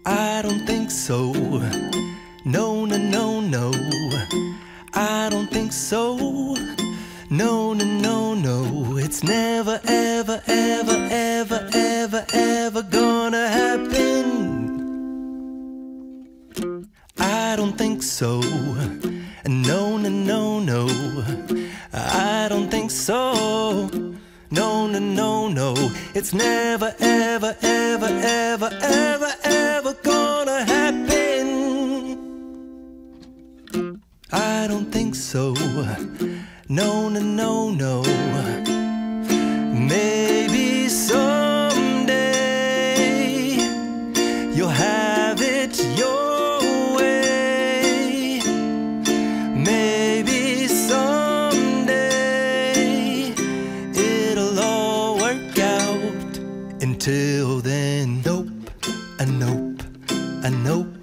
I don't think so. No, no, no, no. I don't think so. No, no, no, no. It's never, ever, ever, ever, ever, ever gonna happen. I don't think so. No, no, no, no. I don't think so. No, no, no, no. It's never, ever, ever, ever, ever, ever gonna happen. I don't think so. No, no, no, no. Maybe someday you'll have it your way. Maybe someday it'll all work out. Until then, nope, a nope, a nope.